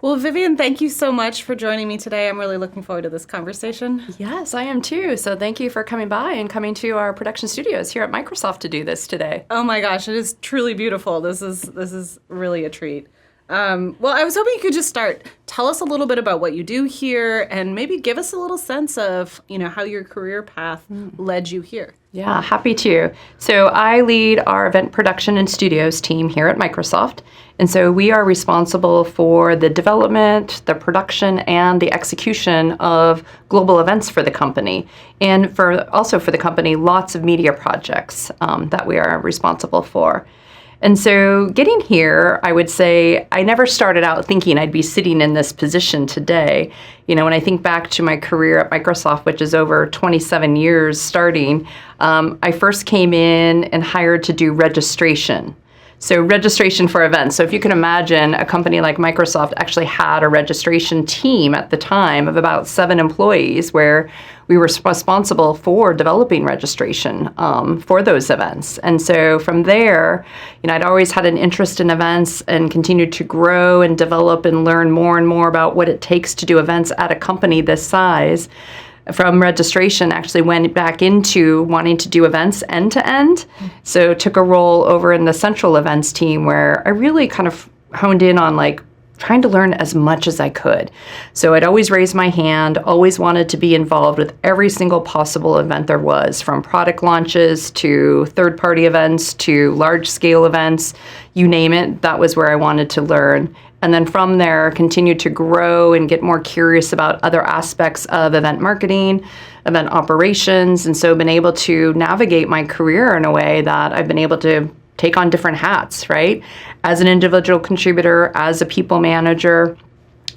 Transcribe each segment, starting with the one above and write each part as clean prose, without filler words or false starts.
Well, Vivian, thank you so much for joining me today. I'm really looking forward to this conversation. Yes, I am too. So thank you for coming by and coming to our production studios here at Microsoft to do this today. Oh my gosh, it is truly beautiful. This is really a treat. Well, I was hoping you could just start. Tell us a little bit about what you do here and maybe give us a little sense of, how your career path led you here. Yeah, happy to. So I lead our event production and studios team here at Microsoft. And so we are responsible for the development, the production, and the execution of global events for the company. And also for the company, lots of media projects that we are responsible for. And so getting here, I would say I never started out thinking I'd be sitting in this position today. When I think back to my career at Microsoft, which is over 27 years starting, I first came in and hired to do registration. So registration for events. So if you can imagine, a company like Microsoft actually had a registration team at the time of about 7 employees where we were responsible for developing registration for those events. And so from there, I'd always had an interest in events and continued to grow and develop and learn more and more about what it takes to do events at a company this size. From registration, actually went back into wanting to do events end to end. So took a role over in the central events team where I really kind of honed in on trying to learn as much as I could. So I'd always raised my hand, always wanted to be involved with every single possible event there was, from product launches to third-party events to large-scale events, you name it, that was where I wanted to learn. And then from there, continued to grow and get more curious about other aspects of event marketing, event operations, and so been able to navigate my career in a way that I've been able to take on different hats, right? As an individual contributor, as a people manager,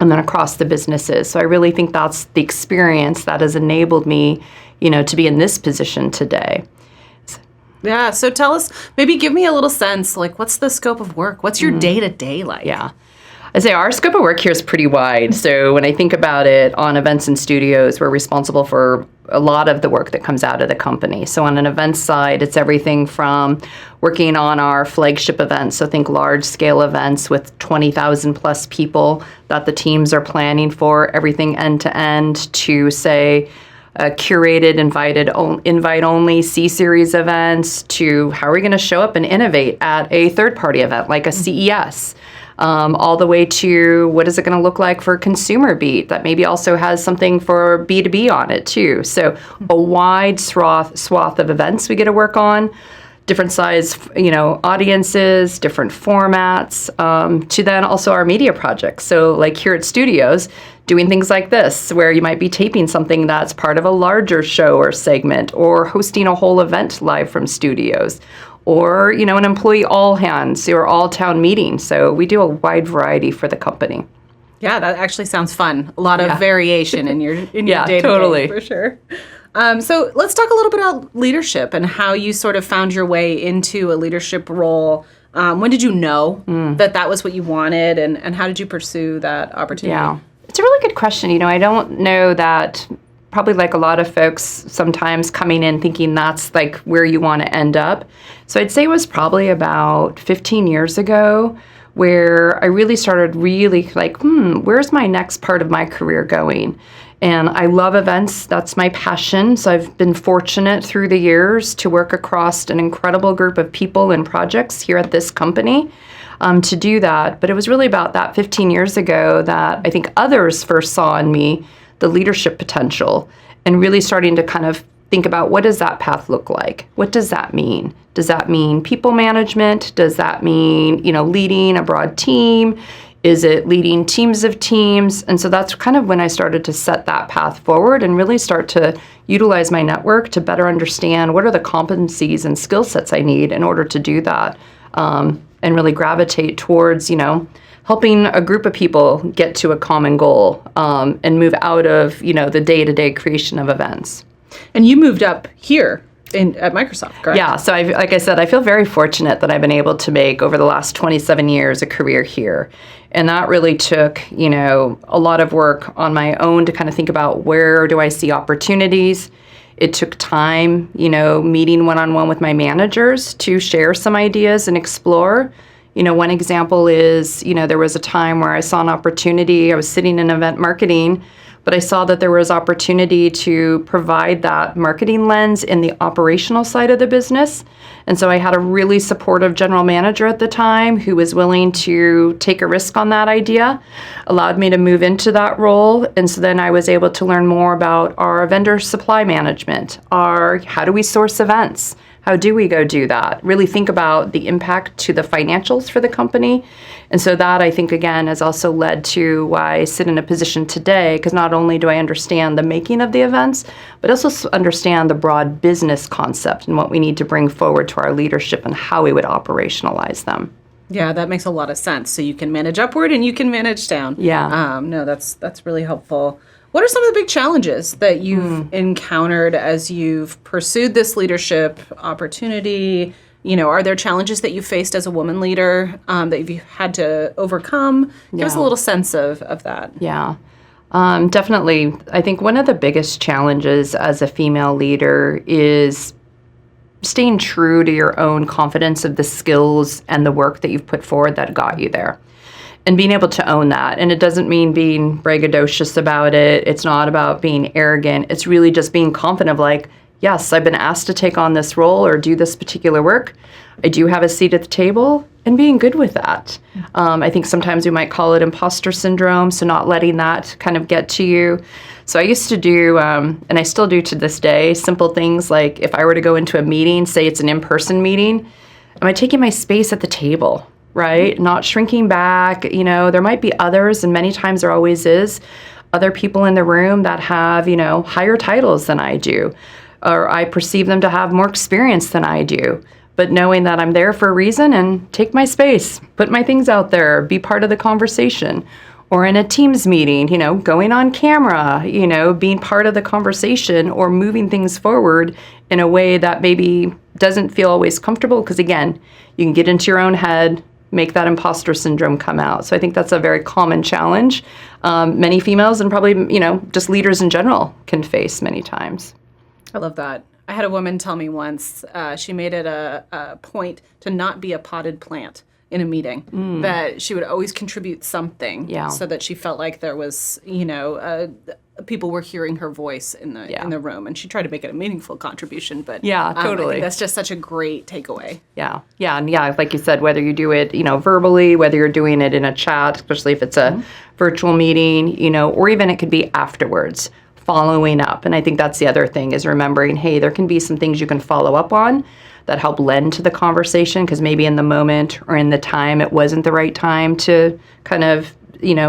and then across the businesses. So I really think that's the experience that has enabled me, to be in this position today. Yeah, so tell us, maybe give me a little sense, what's the scope of work? What's your day-to-day like? Yeah. I say our scope of work here is pretty wide. So when I think about it, on events and studios, we're responsible for a lot of the work that comes out of the company. So on an events side, it's everything from working on our flagship events. So think large-scale events with 20,000 plus people that the teams are planning for, everything end-to-end to, say, curated, invite-only C-series events to how are we going to show up and innovate at a third-party event like a CES. All the way to what is it going to look like for Consumer Beat that maybe also has something for B2B on it too. So a wide swath of events we get to work on, different size, audiences, different formats, to then also our media projects. So like here at studios, doing things like this, where you might be taping something that's part of a larger show or segment, or hosting a whole event live from studios, or, an employee all hands or all town meeting. So we do a wide variety for the company. Yeah, that actually sounds fun. A lot of variation in your day-to-day, totally. For sure. So let's talk a little bit about leadership and how you sort of found your way into a leadership role. When did you know that was what you wanted, and how did you pursue that opportunity? Yeah, it's a really good question. I don't know that. Probably like a lot of folks sometimes coming in thinking that's where you want to end up. So I'd say it was probably about 15 years ago where I really started where's my next part of my career going? And I love events. That's my passion. So I've been fortunate through the years to work across an incredible group of people and projects here at this company to do that. But it was really about that 15 years ago that I think others first saw in me the leadership potential and really starting to kind of think about what does that path look like? What does that mean? Does that mean people management? Does that mean, leading a broad team? Is it leading teams of teams? And so that's kind of when I started to set that path forward and really start to utilize my network to better understand what are the competencies and skill sets I need in order to do that, and really gravitate towards, helping a group of people get to a common goal and move out of, the day-to-day creation of events. And you moved up here at Microsoft, correct? Yeah, so like I said, I feel very fortunate that I've been able to make, over the last 27 years, a career here. And that really took, a lot of work on my own to kind of think about where do I see opportunities. It took time, meeting one-on-one with my managers to share some ideas and explore. One example is, there was a time where I saw an opportunity. I was sitting in event marketing, but I saw that there was opportunity to provide that marketing lens in the operational side of the business. And so I had a really supportive general manager at the time who was willing to take a risk on that idea, allowed me to move into that role. And so then I was able to learn more about our vendor supply management, how do we source events? How do we go do that? Really think about the impact to the financials for the company. And so that, I think, again, has also led to why I sit in a position today, because not only do I understand the making of the events, but also understand the broad business concept and what we need to bring forward to our leadership and how we would operationalize them. Yeah, that makes a lot of sense. So you can manage upward and you can manage down. Yeah. No, that's really helpful. What are some of the big challenges that you've encountered as you've pursued this leadership opportunity? Are there challenges that you faced as a woman leader that you've had to overcome? Give us a little sense of that. Yeah, definitely. I think one of the biggest challenges as a female leader is staying true to your own confidence of the skills and the work that you've put forward that got you there. And being able to own that. And it doesn't mean being braggadocious about it. It's not about being arrogant. It's really just being confident of like, yes, I've been asked to take on this role or do this particular work. I do have a seat at the table, and being good with that. I think sometimes we might call it imposter syndrome, so not letting that kind of get to you. So I used to do, and I still do to this day, simple things like if I were to go into a meeting, say it's an in-person meeting, am I taking my space at the table? Right? Not shrinking back. There might be others, and many times there always is, other people in the room that have, higher titles than I do, or I perceive them to have more experience than I do. But knowing that I'm there for a reason and take my space, put my things out there, be part of the conversation. Or in a Teams meeting, going on camera, being part of the conversation or moving things forward in a way that maybe doesn't feel always comfortable. Because again, you can get into your own head, make that imposter syndrome come out. So I think that's a very common challenge many females and probably, just leaders in general can face many times. I love that. I had a woman tell me once, she made it a point to not be a potted plant in a meeting, that she would always contribute something so that she felt like there was, people were hearing her voice in the room, and she tried to make it a meaningful contribution. But totally. I think that's just such a great takeaway. And like you said, whether you do it, verbally, whether you're doing it in a chat, especially if it's a virtual meeting, or even it could be afterwards, following up. And I think that's the other thing is remembering, hey, there can be some things you can follow up on that help lend to the conversation, because maybe in the moment or in the time it wasn't the right time to kind of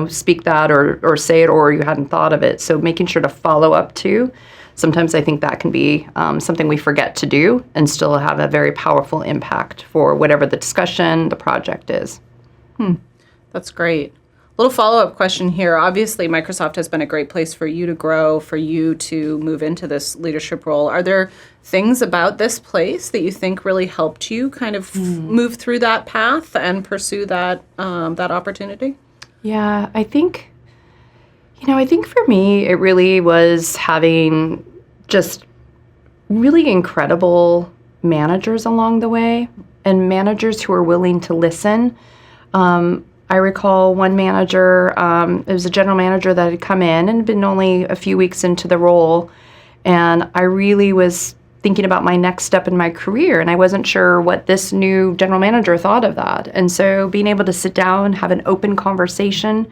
speak that or say it, or you hadn't thought of it. So making sure to follow up too. Sometimes I think that can be something we forget to do and still have a very powerful impact for whatever the discussion, the project is. That's great. Little follow-up question here. Obviously, Microsoft has been a great place for you to grow, for you to move into this leadership role. Are there things about this place that you think really helped you kind of move through that path and pursue that opportunity? Yeah, I think for me, it really was having just really incredible managers along the way, and managers who are willing to listen. I recall one manager, it was a general manager that had come in and been only a few weeks into the role, and I really was thinking about my next step in my career, and I wasn't sure what this new general manager thought of that. And so being able to sit down, have an open conversation,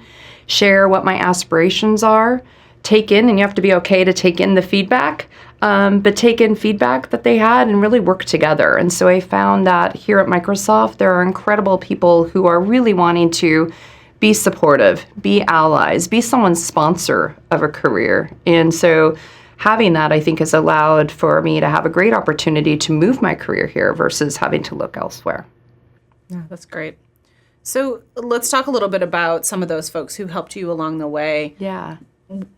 share what my aspirations are, take in, and you have to be okay to take in the feedback, but take in feedback that they had and really work together. And so I found that here at Microsoft, there are incredible people who are really wanting to be supportive, be allies, be someone's sponsor of a career. And so having that, I think, has allowed for me to have a great opportunity to move my career here versus having to look elsewhere. Yeah, that's great. So let's talk a little bit about some of those folks who helped you along the way. Yeah.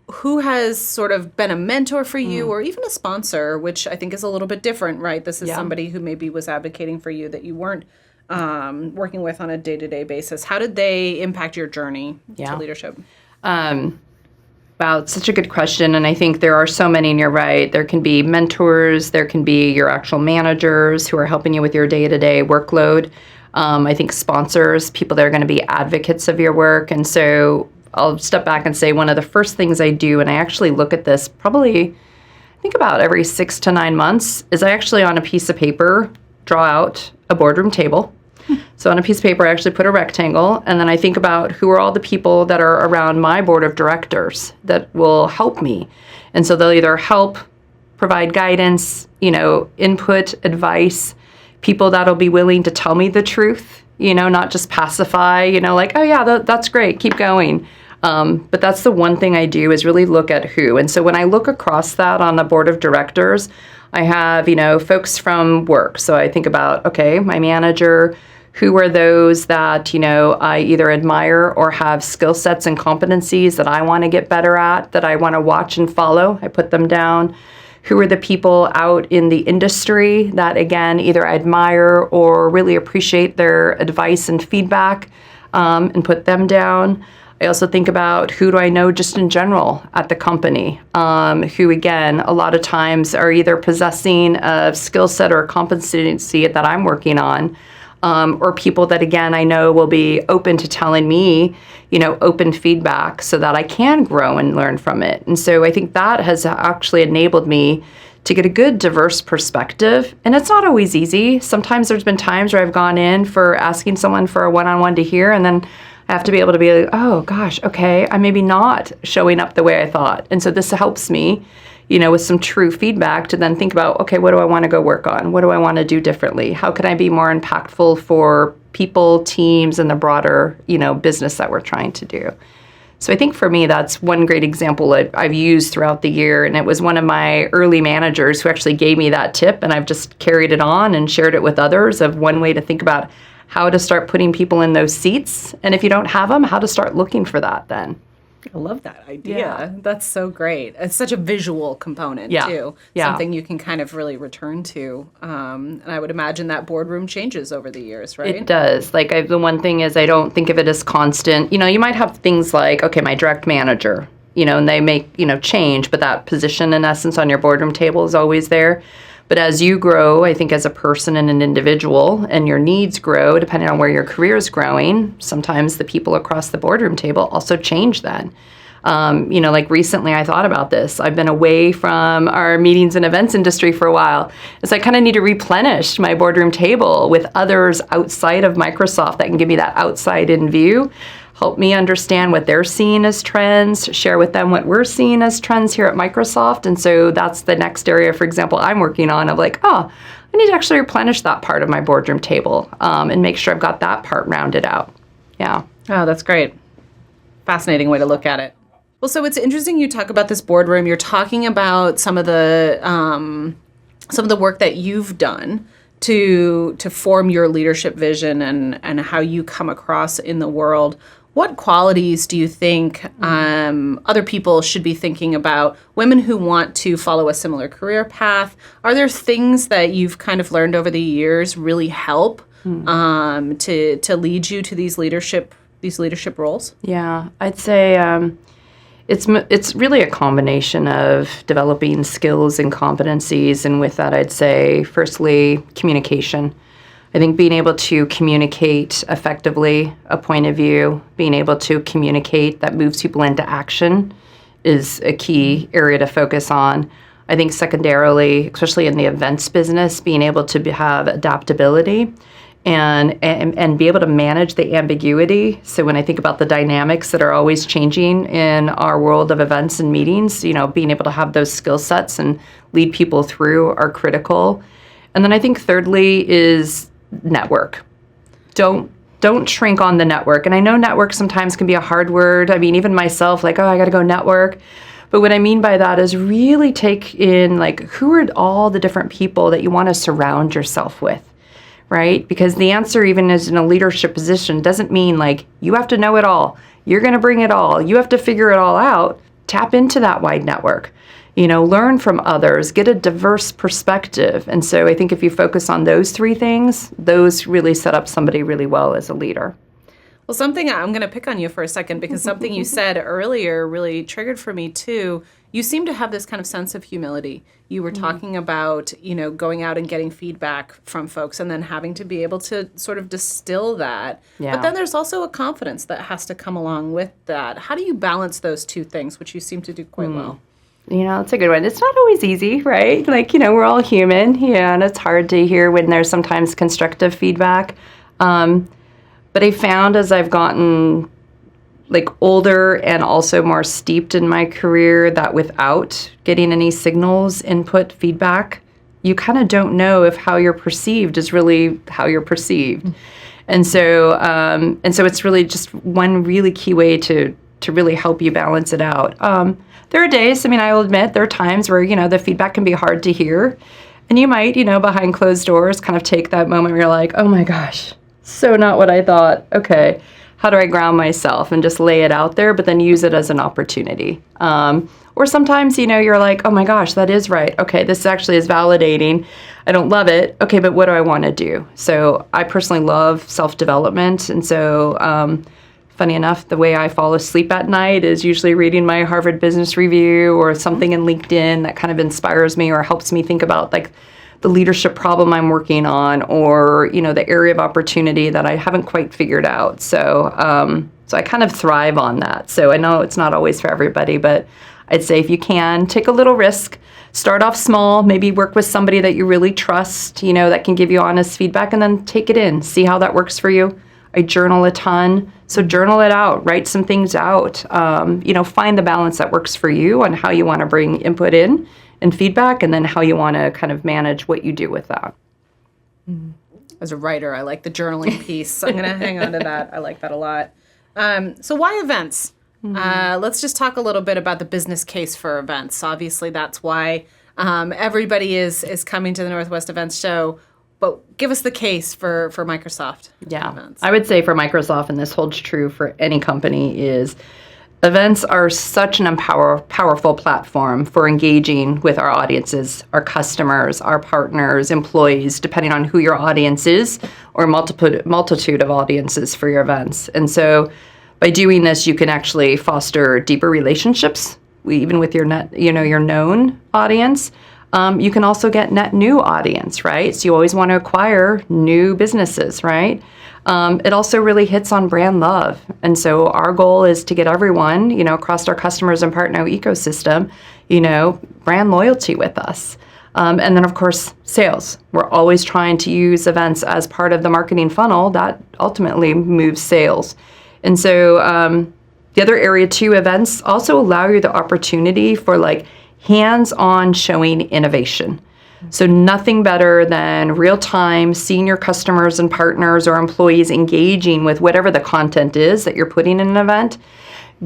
Who has sort of been a mentor for you or even a sponsor, which I think is a little bit different, right? This is somebody who maybe was advocating for you that you weren't working with on a day-to-day basis. How did they impact your journey to leadership? Wow, it's such a good question. And I think there are so many, and you're right. There can be mentors. There can be your actual managers who are helping you with your day-to-day workload. I think sponsors, people that are going to be advocates of your work. And so I'll step back and say one of the first things I do, and I actually look at this probably, I think about every 6 to 9 months, is I actually on a piece of paper draw out a boardroom table. So on a piece of paper, I actually put a rectangle, and then I think about who are all the people that are around my board of directors that will help me. And so they'll either help provide guidance, input, advice, people that'll be willing to tell me the truth, not just pacify, like, oh yeah, that's great, keep going. But that's the one thing I do is really look at who. And so when I look across that on the board of directors, I have, folks from work. So I think about, okay, my manager, who are those that, I either admire or have skill sets and competencies that I want to get better at, that I want to watch and follow. I put them down. Who are the people out in the industry that, again, either I admire or really appreciate their advice and feedback, and put them down. I also think about who do I know just in general at the company, who, again, a lot of times are either possessing a skill set or a competency that I'm working on, or people that, again, I know will be open to telling me, open feedback so that I can grow and learn from it. And so I think that has actually enabled me to get a good, diverse perspective. And it's not always easy. Sometimes there's been times where I've gone in for asking someone for a one-on-one to hear, and then I have to be able to be like, oh, gosh, okay, I'm maybe not showing up the way I thought. And so this helps me, with some true feedback to then think about, okay, what do I want to go work on? What do I want to do differently? How can I be more impactful for people, teams, and the broader, business that we're trying to do? So I think for me, that's one great example that I've used throughout the year. And it was one of my early managers who actually gave me that tip. And I've just carried it on and shared it with others of one way to think about how to start putting people in those seats. And if you don't have them, how to start looking for that then. I love that idea. Yeah. That's so great. It's such a visual component, too. Yeah. Something you can kind of really return to. And I would imagine that boardroom changes over the years, right? It does. The one thing is I don't think of it as constant. You might have things like, okay, my direct manager, and they make, change, but that position, in essence, on your boardroom table is always there. But as you grow, I think as a person and an individual, and your needs grow, depending on where your career is growing, sometimes the people across the boardroom table also change then. Recently I thought about this. I've been away from our meetings and events industry for a while. And so I kind of need to replenish my boardroom table with others outside of Microsoft that can give me that outside-in view, help me understand what they're seeing as trends, share with them what we're seeing as trends here at Microsoft. And so that's the next area, for example, I'm working on of I need to actually replenish that part of my boardroom table, and make sure I've got that part rounded out. Yeah. Oh, that's great. Fascinating way to look at it. Well, so it's interesting you talk about this boardroom. You're talking about some of the work that you've done to form your leadership vision and how you come across in the world. What qualities do you think other people should be thinking about, women who want to follow a similar career path? Are there things that you've kind of learned over the years really help to lead you to these leadership roles? Yeah, I'd say it's really a combination of developing skills and competencies, and with that, I'd say, firstly, communication. I think being able to communicate effectively a point of view, being able to communicate that moves people into action is a key area to focus on. I think secondarily, especially in the events business, being able to have adaptability and be able to manage the ambiguity. So when I think about the dynamics that are always changing in our world of events and meetings, being able to have those skill sets and lead people through are critical. And then I think thirdly is network. Don't shrink on the network. And I know network sometimes can be a hard word. I mean, even myself, I got to go network. But what I mean by that is really take in, who are all the different people that you want to surround yourself with, right? Because the answer, even as in a leadership position, doesn't mean, you have to know it all. You're going to bring it all. You have to figure it all out. Tap into that wide network. Learn from others, get a diverse perspective. And so I think if you focus on those three things, those really set up somebody really well as a leader. Well, something I'm going to pick on you for a second because something you said earlier really triggered for me too. You seem to have this kind of sense of humility. You were talking about, going out and getting feedback from folks and then having to be able to sort of distill that. Yeah. But then there's also a confidence that has to come along with that. How do you balance those two things, which you seem to do quite well? It's a good one. It's not always easy, right? We're all human, and it's hard to hear when there's sometimes constructive feedback. But I found as I've gotten older and also more steeped in my career that without getting any signals, input, feedback, you kind of don't know if how you're perceived is really how you're perceived. And so it's really just one really key way to really help you balance it out. There are days, I will admit, there are times where, the feedback can be hard to hear. And you might, behind closed doors, kind of take that moment where you're like, oh my gosh, so not what I thought. Okay, how do I ground myself and just lay it out there, but then use it as an opportunity? Or sometimes, you're like, oh my gosh, that is right. Okay, this actually is validating. I don't love it. Okay, but what do I want to do? So I personally love self-development. And so funny enough, the way I fall asleep at night is usually reading my Harvard Business Review or something in LinkedIn that kind of inspires me or helps me think about the leadership problem I'm working on or, the area of opportunity that I haven't quite figured out. So I kind of thrive on that. So I know it's not always for everybody, but I'd say if you can, take a little risk, start off small, maybe work with somebody that you really trust, that can give you honest feedback, and then take it in, see how that works for you. I journal a ton, so journal it out, write some things out, find the balance that works for you on how you want to bring input in and feedback, and then how you want to kind of manage what you do with that. As a writer, I like the journaling piece. I'm going to hang on to that. I like that a lot. So why events? Let's just talk a little bit about the business case for events. Obviously, that's why everybody is coming to the Northwest Events Show. But give us the case for Microsoft. Yeah, events. I would say for Microsoft, and this holds true for any company, is events are such an powerful platform for engaging with our audiences, our customers, our partners, employees, depending on who your audience is, or multitude of audiences for your events. And so by doing this, you can actually foster deeper relationships, even with your your known audience. You can also get net new audience, right? So you always want to acquire new businesses, right? It also really hits on brand love. And so our goal is to get everyone, across our customers and partner ecosystem, brand loyalty with us. And then, of course, sales. We're always trying to use events as part of the marketing funnel that ultimately moves sales. And so the other area too, events also allow you the opportunity for hands-on showing innovation. So nothing better than real-time seeing your customers and partners or employees engaging with whatever the content is that you're putting in an event,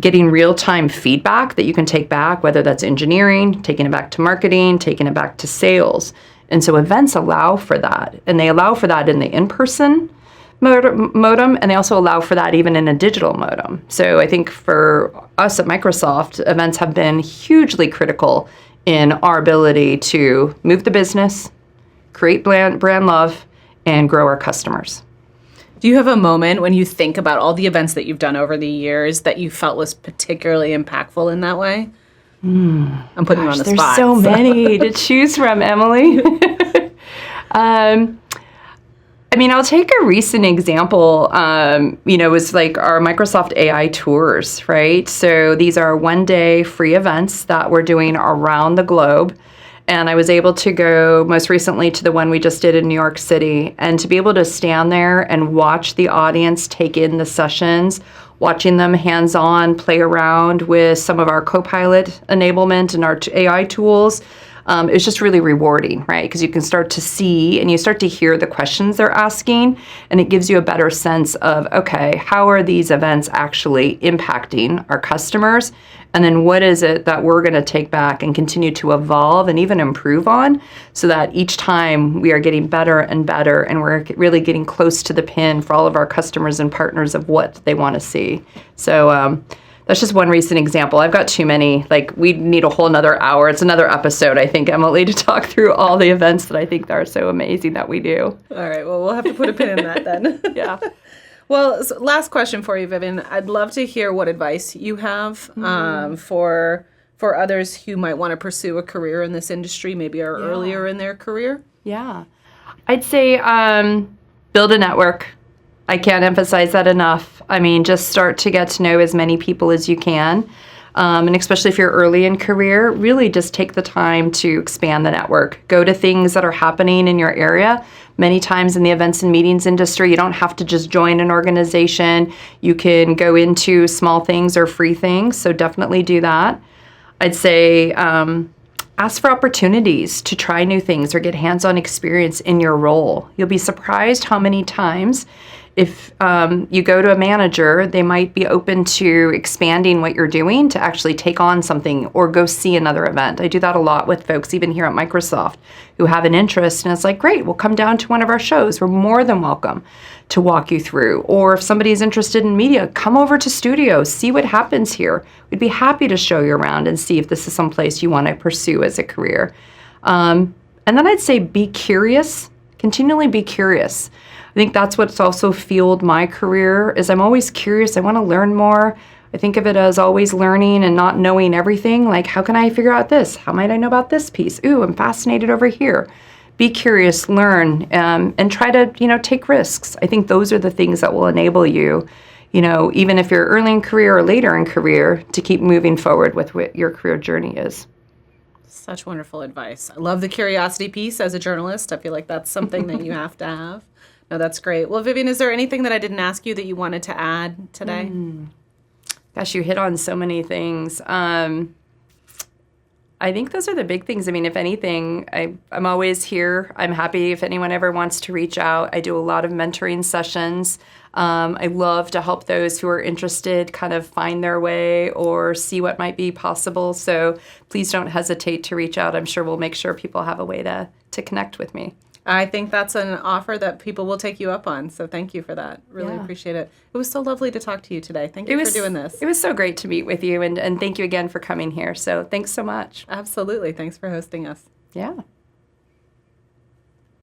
getting real-time feedback that you can take back, whether that's engineering, taking it back to marketing, taking it back to sales. And so events allow for that. And they allow for that in the in-person modem, and they also allow for that even in a digital modem. So I think for us at Microsoft, events have been hugely critical in our ability to move the business, create brand love, and grow our customers. Do you have a moment when you think about all the events that you've done over the years that you felt was particularly impactful in that way? I'm putting you on the spot. There's so many to choose from, Emily. I'll take a recent example, was our Microsoft AI tours, right? So these are one-day free events that we're doing around the globe. And I was able to go most recently to the one we just did in New York City, and to be able to stand there and watch the audience take in the sessions, watching them hands-on play around with some of our Copilot enablement and our AI tools. It's just really rewarding, right? Because you can start to see and you start to hear the questions they're asking, and it gives you a better sense of, okay, how are these events actually impacting our customers? And then what is it that we're going to take back and continue to evolve and even improve on, so that each time we are getting better and better, and we're really getting close to the pin for all of our customers and partners of what they want to see. So that's just one recent example. I've got too many. We need a whole another hour. It's another episode, I think, Emily, to talk through all the events that I think are so amazing that we do. All right. Well, we'll have to put a pin in that then. Yeah. Well, so last question for you, Vivian. I'd love to hear what advice you have for others who might want to pursue a career in this industry, maybe are earlier in their career. Yeah. I'd say build a network. I can't emphasize that enough. I mean, just start to get to know as many people as you can. And especially if you're early in career, really just take the time to expand the network. Go to things that are happening in your area. Many times in the events and meetings industry, you don't have to just join an organization. You can go into small things or free things, so definitely do that. I'd say ask for opportunities to try new things or get hands-on experience in your role. You'll be surprised how many times if you go to a manager, they might be open to expanding what you're doing to actually take on something or go see another event. I do that a lot with folks, even here at Microsoft, who have an interest. And it's like, great, we'll come down to one of our shows. We're more than welcome to walk you through. Or if somebody's interested in media, come over to studio, see what happens here. We'd be happy to show you around and see if this is someplace you want to pursue as a career. And then I'd say be curious, continually be curious. I think that's what's also fueled my career is I'm always curious. I want to learn more. I think of it as always learning and not knowing everything. Like, how can I figure out this? How might I know about this piece? Ooh, I'm fascinated over here. Be curious, learn, and try to, take risks. I think those are the things that will enable you, even if you're early in career or later in career, to keep moving forward with what your career journey is. Such wonderful advice. I love the curiosity piece as a journalist. I feel like that's something that you have to have. No, that's great. Well, Vivian, is there anything that I didn't ask you that you wanted to add today? Gosh, you hit on so many things. I think those are the big things. I mean, if anything, I'm always here. I'm happy if anyone ever wants to reach out. I do a lot of mentoring sessions. I love to help those who are interested kind of find their way or see what might be possible. So please don't hesitate to reach out. I'm sure we'll make sure people have a way to connect with me. I think that's an offer that people will take you up on. So thank you for that. Really appreciate it. It was so lovely to talk to you today. Thank you for doing this. It was so great to meet with you, and thank you again for coming here. So thanks so much. Absolutely. Thanks for hosting us. Yeah.